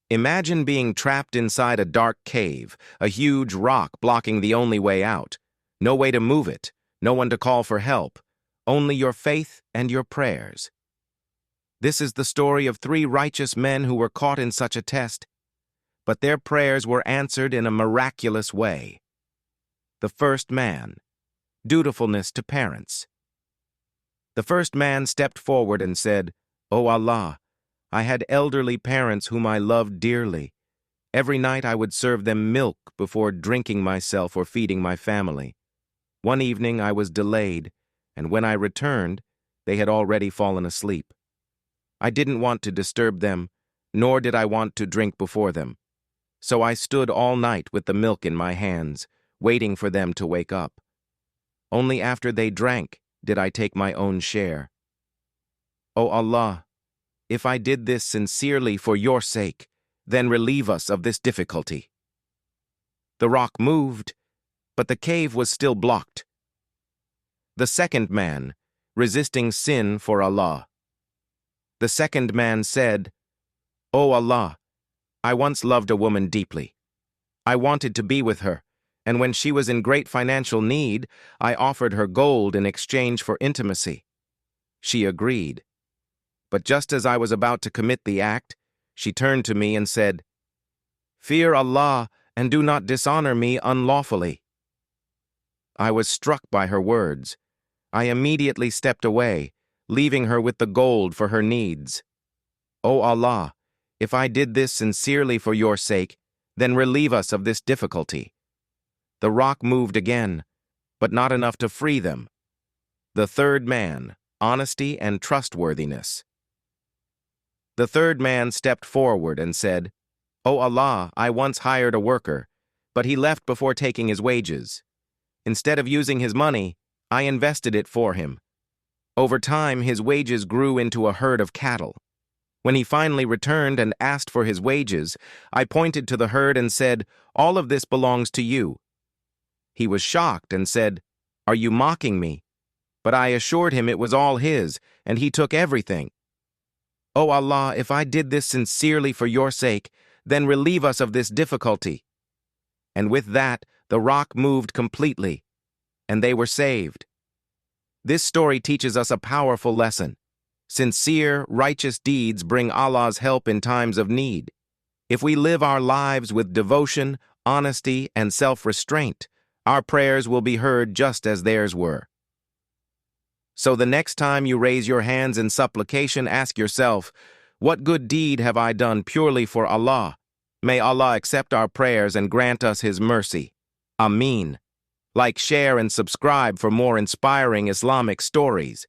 Imagine being trapped inside a dark cave, a huge rock blocking the only way out. No way to move it, no one to call for help, only your faith and your prayers. This is the story of three righteous men who were caught in such a test, but their prayers were answered in a miraculous way. The first man, dutifulness to parents. The first man stepped forward and said, "O Allah, I had elderly parents whom I loved dearly. Every night I would serve them milk before drinking myself or feeding my family. One evening I was delayed, and when I returned, they had already fallen asleep. I didn't want to disturb them, nor did I want to drink before them. So I stood all night with the milk in my hands, waiting for them to wake up. Only after they drank did I take my own share. O Allah, if I did this sincerely for your sake, then relieve us of this difficulty." The rock moved, but the cave was still blocked. The second man, resisting sin for Allah. The second man said, "O Allah, I once loved a woman deeply. I wanted to be with her, and when she was in great financial need, I offered her gold in exchange for intimacy. She agreed. But just as I was about to commit the act, she turned to me and said, 'Fear Allah and do not dishonor me unlawfully.' I was struck by her words. I immediately stepped away, leaving her with the gold for her needs. O Allah, if I did this sincerely for your sake, then relieve us of this difficulty." The rock moved again, but not enough to free them. The third man, honesty and trustworthiness. The third man stepped forward and said, "O Allah, I once hired a worker, but he left before taking his wages. Instead of using his money, I invested it for him. Over time, his wages grew into a herd of cattle. When he finally returned and asked for his wages, I pointed to the herd and said, 'All of this belongs to you.' He was shocked and said, 'Are you mocking me?' But I assured him it was all his, and he took everything. O Allah, if I did this sincerely for your sake, then relieve us of this difficulty." And with that, the rock moved completely, and they were saved. This story teaches us a powerful lesson. Sincere, righteous deeds bring Allah's help in times of need. If we live our lives with devotion, honesty, and self-restraint, our prayers will be heard just as theirs were. So the next time you raise your hands in supplication, ask yourself, what good deed have I done purely for Allah? May Allah accept our prayers and grant us His mercy. Ameen. Like, share, and subscribe for more inspiring Islamic stories.